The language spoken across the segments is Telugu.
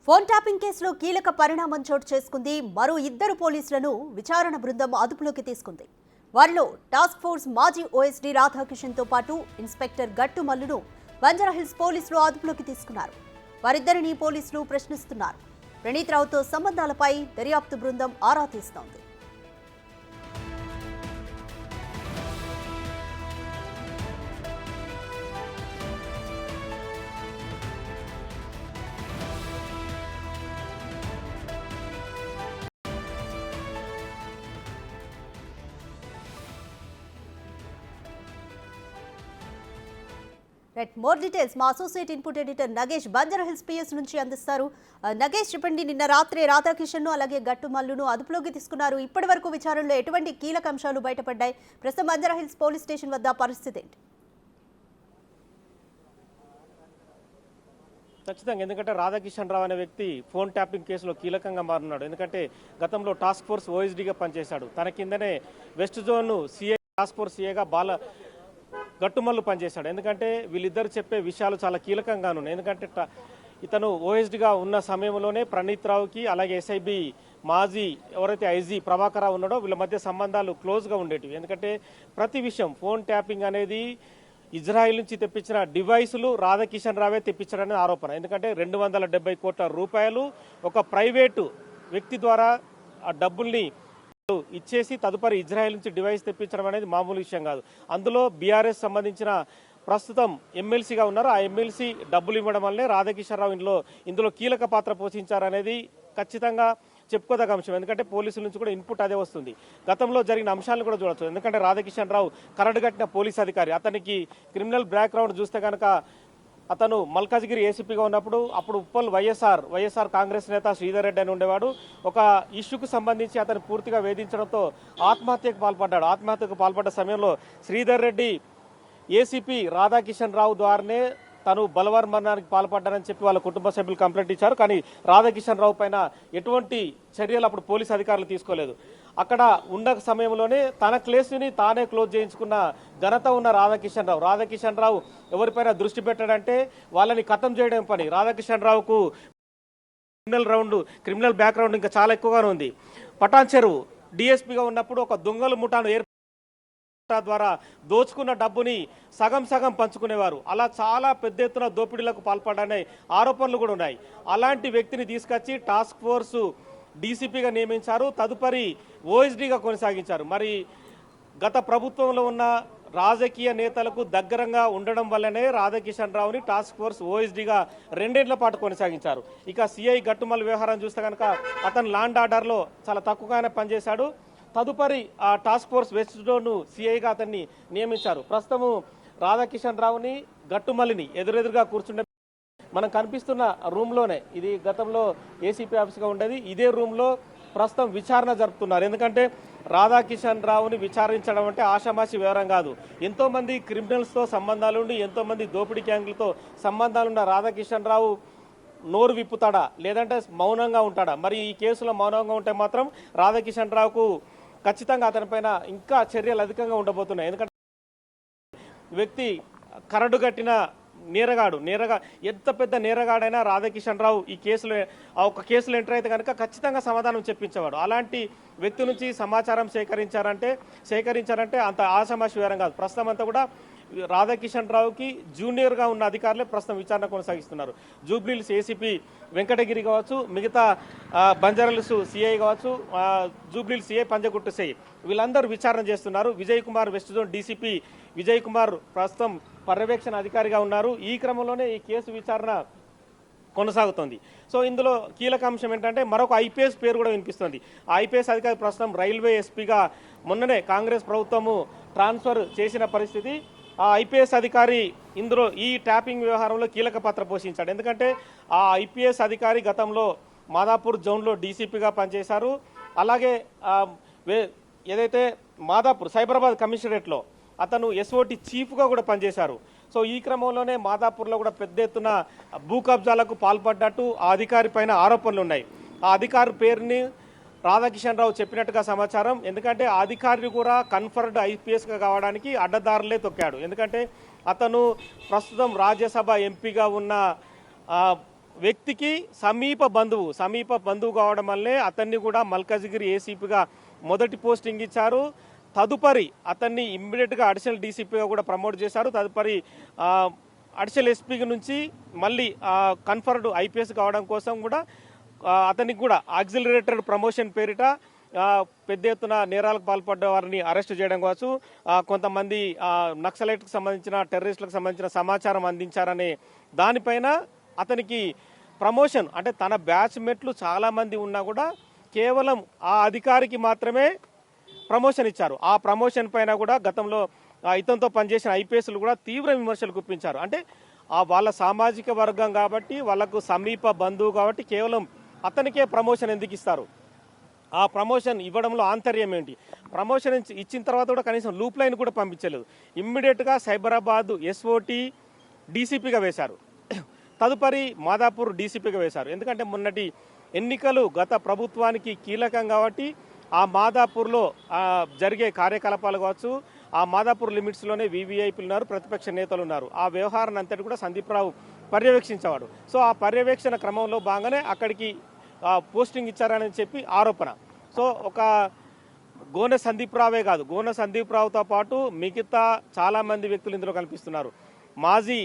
ఫోన్ ట్యాపింగ్ కేసులో కీలక పరిణామం చోటు చేసుకుంది. మరో ఇద్దరు పోలీసులను విచారణ బృందం అదుపులోకి తీసుకుంది. వారిలో టాస్క్ ఫోర్స్ మాజీ ఓఎస్డీ రాధాకిషన్తో పాటు ఇన్స్పెక్టర్ గట్టు మల్లును బంజారాహిల్స్ పోలీసులు అదుపులోకి తీసుకున్నారు. వారిద్దరిని పోలీసులు ప్రశ్నిస్తున్నారు. ప్రణీత్ రావుతో సంబంధాలపై దర్యాప్తు బృందం ఆరా తీస్తోంది. మోర్ డీటెయిల్స్ మా associate input editor Nagesh Banjara Hills PS నుంచి అందిస్తారు. నగేష్, చెప్పండి, నిన్న రాత్రి రాధాకిషన్ అలాగే గట్టు మల్లును అదుపులోకి తీసుకున్నారు. ఇప్పటి వరకు విచారణలో ఎటువంటి కీలక అంశాలు బయటపడ్డాయి? ప్రస్తుతం బంజారాహిల్స్ పోలీస్ స్టేషన్ వద్ద పరిస్థితి ఏంటి? ఖచ్చితంగా, ఎందుకంటే రాధాకిషన్ రావు అనే వ్యక్తి ఫోన్ ట్యాపింగ్ కేసులో కీలకంగా మారున్నాడు. ఎందుకంటే గతంలో టాస్క్ ఫోర్స్ ఓఎస్డీగా పనిచేశాడు. తన కిందనే west zone CI task force సిఐగా గట్టుమల్లు పనిచేశాడు. ఎందుకంటే వీళ్ళిద్దరు చెప్పే విషయాలు చాలా కీలకంగా ఉన్నాయి. ఎందుకంటే ఇతను ఓఎస్డీగా ఉన్న సమయంలోనే ప్రణీత్ రావుకి అలాగే ఎస్ఐబి మాజీ ఎవరైతే ఐజీ ప్రభాకర్ రావు ఉన్నాడో వీళ్ళ మధ్య సంబంధాలు క్లోజ్గా ఉండేటివి. ఎందుకంటే ప్రతి విషయం ఫోన్ ట్యాపింగ్ అనేది ఇజ్రాయిల్ నుంచి తెప్పించిన డివైసులు రాధాకిషన్ రావే తెప్పించడనే ఆరోపణ. ఎందుకంటే 270 కోట్ల రూపాయలు ఒక ప్రైవేటు వ్యక్తి ద్వారా ఆ డబ్బుల్ని ఇచ్చేసి తదుపరి ఇజ్రాయెల్ నుంచి డివైస్ తెప్పించడం అనేది మామూలు విషయం కాదు. అందులో బీఆర్ఎస్ సంబంధించిన ప్రస్తుతం ఎమ్మెల్సీగా ఉన్నారు. ఆ ఎమ్మెల్సీ డబ్బులు ఇవ్వడం వల్లే రాధాకిషన్ రావు ఇందులో కీలక పాత్ర పోషించారనేది ఖచ్చితంగా చెప్పుకోదగ్గ అంశం. ఎందుకంటే పోలీసుల నుంచి కూడా ఇన్పుట్ అదే వస్తుంది. గతంలో జరిగిన అంశాలను కూడా చూడొచ్చు. ఎందుకంటే రాధాకిషన్ రావు కరడుగట్టిన పోలీస్ అధికారి. అతనికి క్రిమినల్ బ్యాక్గ్రౌండ్ చూస్తే కనుక అతను మల్కాజ్గిరి ఏసీపీగా ఉన్నప్పుడు అప్పుడు ఉప్పల్ వైఎస్ఆర్ కాంగ్రెస్ నేత శ్రీధర్ రెడ్డి అని ఉండేవాడు. ఒక ఇష్యూకు సంబంధించి అతను పూర్తిగా వేధించడంతో ఆత్మహత్యకు పాల్పడ్డ సమయంలో శ్రీధర్ రెడ్డి ఏసీపీ రాధాకిషన్ రావు ద్వారానే తను బలవన్మరణానికి పాల్పడ్డానని చెప్పి వాళ్ళ కుటుంబ సభ్యులు కంప్లైంట్ ఇచ్చారు. కానీ రాధాకిషన్ రావు పైన ఎటువంటి చర్యలు అప్పుడు పోలీసు అధికారులు తీసుకోలేదు. అక్కడ ఉన్న సమయంలోనే తన కేసుని తానే క్లోజ్ చేయించుకున్న ఘనత ఉన్న రాధాకిషన్ రావు ఎవరిపైన దృష్టి పెట్టాడంటే వాళ్ళని ఖతం చేయడం పని. రాధాకిషన్ రావుకు క్రిమినల్ బ్యాక్గ్రౌండ్ ఇంకా చాలా ఎక్కువగానే ఉంది. పటాన్ చెరువు డిఎస్పీగా ఉన్నప్పుడు ఒక దొంగల ముఠాను ద్వారా దోచుకున్న డబ్బుని సగం పంచుకునేవారు. అలా చాలా పెద్ద ఎత్తున దోపిడీలకు పాల్పడనే ఆరోపణలు కూడా ఉన్నాయి. అలాంటి వ్యక్తిని తీసుకొచ్చి టాస్క్ ఫోర్సు డీసీపీగా నియమించారు. తదుపరి ఓఎస్డీగా కొనసాగించారు. మరి గత ప్రభుత్వంలో ఉన్న రాజకీయ నేతలకు దగ్గరంగా ఉండడం వల్లనే రాధాకిషన్ రావుని టాస్క్ ఫోర్స్ ఓఎస్డీగా 2 ఏళ్ల పాటు కొనసాగించారు. ఇక సిఐ గట్టుమల్ వ్యవహారం చూస్తే కనుక అతను లాండ్ ఆర్డర్లో చాలా తక్కువగానే పనిచేశాడు. తదుపరి ఆ టాస్క్ ఫోర్స్ వెస్ట్ జోన్ సిఐగా అతన్ని నియమించారు. ప్రస్తుతము రాధాకిషన్ రావుని గట్టుమల్లిని ఎదురెదురుగా కూర్చుండే మనం కనిపిస్తున్న రూమ్లోనే, ఇది గతంలో ఏసీపీ ఆఫీస్గా ఉండేది, ఇదే రూమ్లో ప్రస్తుతం విచారణ జరుపుతున్నారు. ఎందుకంటే రాధాకిషన్ రావుని విచారించడం అంటే ఆషామాషి వ్యవహారం కాదు. ఎంతోమంది క్రిమినల్స్తో సంబంధాలుండి ఎంతోమంది దోపిడీ గ్యాంగులతో సంబంధాలున్న రాధాకిషన్ రావు నోరు విప్పుతాడా లేదంటే మౌనంగా ఉంటాడా? మరి ఈ కేసులో మౌనంగా ఉంటే మాత్రం రాధాకిషన్ రావుకు ఖచ్చితంగా అతనిపైన ఇంకా చర్యలు అధికంగా ఉండబోతున్నాయి. ఎందుకంటే వ్యక్తి కరడుగట్టిన ఎంత పెద్ద నేరగాడైనా రాధాకిషన్ రావు ఈ కేసులో ఒక కేసులో ఎంటర్ అయితే కనుక ఖచ్చితంగా సమాధానం చెప్పించేవాడు. అలాంటి వ్యక్తి నుంచి సమాచారం సేకరించారంటే అంత ఆషామాషి వ్యవహారం కాదు. ప్రస్తుతం అంతా కూడా రాధాకిషన్ రావుకి జూనియర్గా ఉన్న అధికారులే ప్రస్తుతం విచారణ కొనసాగిస్తున్నారు. జూబ్లీహిల్స్ ఏసీపీ వెంకటగిరి కావచ్చు, మిగతా బంజారాహిల్స్ సిఐ కావచ్చు, జూబ్లీహిల్స్ సిఐ పంజగుట్టు సిఐ వీళ్ళందరూ విచారణ చేస్తున్నారు. Vijay Kumar west zone DCP Vijay Kumar ప్రస్తుతం పర్యవేక్షణ అధికారిగా ఉన్నారు. ఈ క్రమంలోనే ఈ కేసు విచారణ కొనసాగుతోంది. సో ఇందులో కీలక అంశం ఏంటంటే మరొక ఐపీఎస్ పేరు కూడా వినిపిస్తుంది. ఆ ఐపీఎస్ అధికారి ప్రస్తుతం రైల్వే ఎస్పీగా మొన్ననే కాంగ్రెస్ ప్రభుత్వము ట్రాన్స్ఫర్ చేసిన పరిస్థితి. ఆ ఐపీఎస్ అధికారి ఇందులో ఈ ట్యాపింగ్ వ్యవహారంలో కీలక పాత్ర పోషించాడు. ఎందుకంటే ఆ ఐపీఎస్ అధికారి గతంలో మాదాపూర్ జోన్లో డీసీపీగా పనిచేశారు. అలాగే ఏదైతే మాదాపూర్ సైబరాబాద్ కమిషనరేట్లో అతను ఎస్ఓటి చీఫ్గా కూడా పనిచేశారు. సో ఈ క్రమంలోనే మాదాపూర్లో కూడా పెద్ద ఎత్తున భూ కబ్జాలకు పాల్పడ్డట్టు ఆ అధికారి పైన ఆరోపణలు ఉన్నాయి. ఆ అధికారి పేరుని రాధాకిషన్ రావు చెప్పినట్టుగా సమాచారం. ఎందుకంటే ఆ అధికారిని కూడా కన్ఫర్డ్ ఐపీఎస్గా కావడానికి అడ్డదారులే తొక్కాడు. ఎందుకంటే అతను ప్రస్తుతం రాజ్యసభ ఎంపీగా ఉన్న వ్యక్తికి సమీప బంధువు కావడం వల్లే అతన్ని కూడా మల్కాజిగిరి ఏసీపీగా మొదటి పోస్టింగ్ ఇచ్చారు. తదుపరి అతన్ని ఇమ్మీడియట్గా అడిషనల్ డీసీపీగా కూడా ప్రమోట్ చేశారు. తదుపరి అడిషనల్ ఎస్పీ నుంచి మళ్ళీ కన్ఫర్డ్ ఐపీఎస్ కావడం కోసం కూడా అతనికి కూడా ఆక్సిలరేటెడ్ ప్రమోషన్ పేరిట పెద్ద ఎత్తున నేరాలకు పాల్పడ్డ వారిని అరెస్ట్ చేయడం కావచ్చు, కొంతమంది నక్సలైట్కి సంబంధించిన టెర్రరిస్టులకు సంబంధించిన సమాచారం అందించారనే దానిపైన అతనికి ప్రమోషన్, అంటే తన బ్యాచ్మేట్లు చాలామంది ఉన్నా కూడా కేవలం ఆ అధికారికి మాత్రమే ప్రమోషన్ ఇచ్చారు. ఆ ప్రమోషన్ పైన కూడా గతంలో ఇతనితో పనిచేసిన ఐపీఎస్లు కూడా తీవ్ర విమర్శలు గుప్పించారు. అంటే వాళ్ళ సామాజిక వర్గం కాబట్టి, వాళ్ళకు సమీప బంధువు కాబట్టి కేవలం అతనికే ప్రమోషన్ ఎందుకు ఇస్తారు? ఆ ప్రమోషన్ ఇవ్వడంలో ఆంతర్యం ఏంటి? ప్రమోషన్ ఇచ్చిన తర్వాత కూడా కనీసం లూప్ లైన్ కూడా పంపించలేదు. ఇమ్మీడియట్గా సైబరాబాద్ ఎస్ఓటీ డీసీపీగా వేశారు, తదుపరి మాదాపూర్ డీసీపీగా వేశారు. ఎందుకంటే మొన్నటి ఎన్నికలు గత ప్రభుత్వానికి కీలకం కాబట్టి ఆ మాదాపూర్లో జరిగే కార్యకలాపాలు కావచ్చు, ఆ మాదాపూర్ లిమిట్స్లోనే వీవీఐపీలు ఉన్నారు, ప్రతిపక్ష నేతలు ఉన్నారు. ఆ వ్యవహారాన్ని అంతటి కూడా సందీప్ రావు పర్యవేక్షించేవాడు. సో ఆ పర్యవేక్షణ క్రమంలో భాగంగానే అక్కడికి పోస్టింగ్ ఇచ్చారని చెప్పి ఆరోపణ. సో ఒక గోనె సందీప్ రావే కాదు, గోనె సందీప్ రావుతో పాటు మిగతా చాలామంది వ్యక్తులు ఇందులో కనిపిస్తున్నారు. మాజీ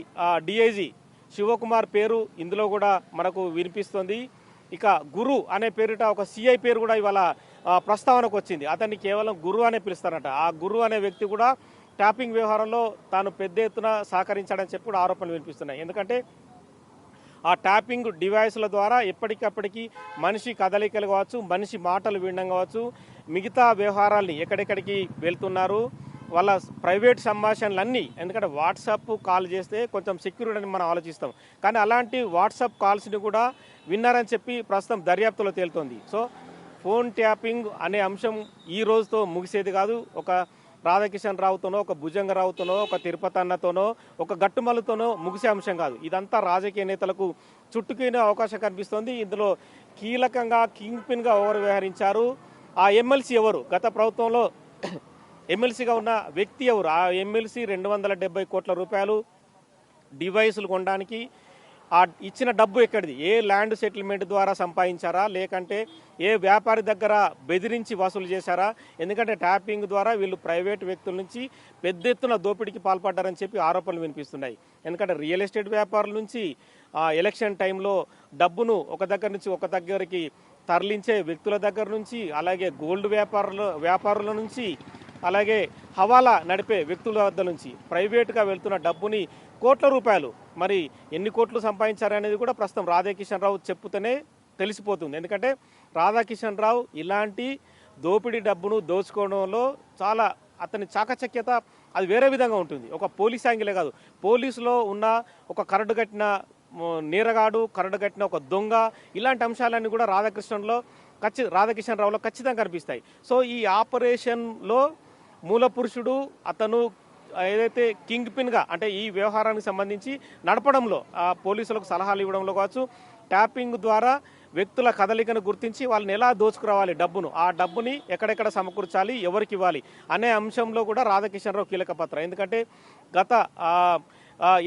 డిఐజీ శివకుమార్ పేరు ఇందులో కూడా మనకు వినిపిస్తుంది. ఇక గురు అనే పేరిట ఒక సిఐ పేరు కూడా ఇవాళ ప్రస్తావనకు వచ్చింది. అతన్ని కేవలం గురు అనే పిలుస్తారట. ఆ గురు అనే వ్యక్తి కూడా ట్యాపింగ్ వ్యవహారంలో తాను పెద్ద ఎత్తున సహకరించాడని చెప్పి కూడా ఆరోపణలు వినిపిస్తున్నాయి. ఎందుకంటే ఆ ట్యాపింగ్ డివైస్ల ద్వారా ఎప్పటికప్పటికి మనిషి కదలికలు కావచ్చు, మనిషి మాటలు వినడం కావచ్చు, మిగతా వ్యవహారాల్ని ఎక్కడెక్కడికి వెళ్తున్నారు, వాళ్ళ ప్రైవేట్ సంభాషణలన్నీ. ఎందుకంటే వాట్సాప్ కాల్ చేస్తే కొంచెం సెక్యూరిటీ అని మనం ఆలోచిస్తాం, కానీ అలాంటి వాట్సాప్ కాల్స్ని కూడా విన్నారని చెప్పి ప్రస్తుతం దర్యాప్తులో తేలుతోంది. సో ఫోన్ ట్యాపింగ్ అనే అంశం ఈ రోజుతో ముగిసేది కాదు. ఒక రాధాకిషన్ రావుతోనో, ఒక భుజంగరావుతోనో, ఒక తిరుపతి అన్నతోనో, ఒక గట్టుమల్లుతోనో ముగిసే అంశం కాదు. ఇదంతా రాజకీయ నేతలకు చుట్టుకునే అవకాశం కనిపిస్తోంది. ఇందులో కీలకంగా కింగ్ పిన్గా ఎవరు వ్యవహరించారు, ఆ ఎమ్మెల్సీ ఎవరు, గత ప్రభుత్వంలో ఎమ్మెల్సీగా ఉన్న వ్యక్తి ఎవరు, ఆ ఎమ్మెల్సీ 270 కోట్ల రూపాయలు డివైసులు కొనడానికి ఇచ్చిన డబ్బు ఎక్కడిది? ఏ ల్యాండ్ సెటిల్మెంట్ ద్వారా సంపాదించారా, లేకంటే ఏ వ్యాపారి దగ్గర బెదిరించి వసూలు చేశారా? ఎందుకంటే ట్యాపింగ్ ద్వారా వీళ్ళు ప్రైవేట్ వ్యక్తుల నుంచి పెద్ద ఎత్తున దోపిడీకి పాల్పడ్డారని చెప్పి ఆరోపణలు వినిపిస్తున్నాయి. ఎందుకంటే రియల్ ఎస్టేట్ వ్యాపారుల నుంచి ఎలక్షన్ టైంలో డబ్బును ఒక దగ్గర నుంచి ఒక దగ్గరికి తరలించే వ్యక్తుల దగ్గర నుంచి, అలాగే గోల్డ్ వ్యాపారుల నుంచి, అలాగే హవాలా నడిపే వ్యక్తుల వద్ద నుంచి ప్రైవేట్గా వెళ్తున్న డబ్బుని కోట్ల రూపాయలు, మరి ఎన్ని కోట్లు సంపాదించారనేది కూడా ప్రస్తుతం రాధాకిషన్ రావు చెప్పుతూనే తెలిసిపోతుంది. ఎందుకంటే రాధాకిషన్ రావు ఇలాంటి దోపిడీ డబ్బును దోచుకోవడంలో చాలా అతని చాకచక్యత అది వేరే విధంగా ఉంటుంది. ఒక పోలీస్ యాంగిలే కాదు, పోలీసులో ఉన్న ఒక కరడు కట్టిన నేరగాడు, కరడు కట్టిన ఒక దొంగ, ఇలాంటి అంశాలన్నీ కూడా రాధాకిషన్ రావులో ఖచ్చితంగా కనిపిస్తాయి. సో ఈ ఆపరేషన్లో మూల పురుషుడు అతను ఏదైతే కింగ్ పిన్గా, అంటే ఈ వ్యవహారానికి సంబంధించి నడపడంలో, పోలీసులకు సలహాలు ఇవ్వడంలో కావచ్చు, ట్యాపింగ్ ద్వారా వ్యక్తుల కదలికను గుర్తించి వాళ్ళని ఎలా దోచుకురావాలి డబ్బును, ఆ డబ్బుని ఎక్కడెక్కడ సమకూర్చాలి, ఎవరికి ఇవ్వాలి అనే అంశంలో కూడా రాధాకిషన్ రావు కీలక పాత్ర. ఎందుకంటే గత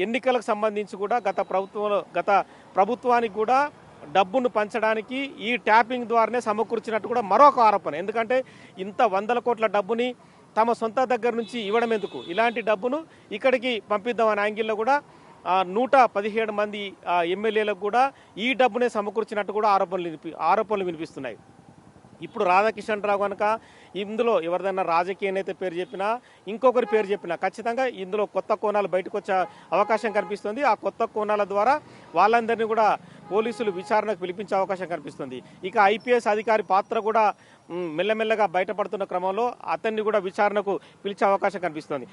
ఎన్నికలకు సంబంధించి కూడా గత ప్రభుత్వానికి కూడా డబ్బును పంచడానికి ఈ ట్యాపింగ్ ద్వారానే సమకూర్చినట్టు కూడా మరొక ఆరోపణ. ఎందుకంటే ఇంత 100 కోట్ల డబ్బుని తమ సొంత దగ్గర నుంచి ఇవ్వడం ఎందుకు, ఇలాంటి డబ్బును ఇక్కడికి పంపిద్దామనే యాంగిల్లో కూడా 117 మంది ఎమ్మెల్యేలకు కూడా ఈ డబ్బునే సమకూర్చినట్టు కూడా ఆరోపణలు వినిపిస్తున్నాయి. ఇప్పుడు రాధాకిషన్ రావు కనుక ఇందులో ఎవరిదైనా రాజకీయ నేత పేరు చెప్పినా, ఇంకొకరి పేరు చెప్పినా ఖచ్చితంగా ఇందులో కొత్త కోణాలు బయటకు వచ్చే అవకాశం కనిపిస్తుంది. ఆ కొత్త కోణాల ద్వారా వాళ్ళందరినీ కూడా పోలీసులు విచారణకు పిలిపించే అవకాశం కనిపిస్తుంది. ఇక ఐపీఎస్ అధికారి పాత్ర కూడా మెల్లమెల్లగా బయటపడుతున్న క్రమంలో అతన్ని కూడా విచారణకు పిలిచే అవకాశం కనిపిస్తుంది.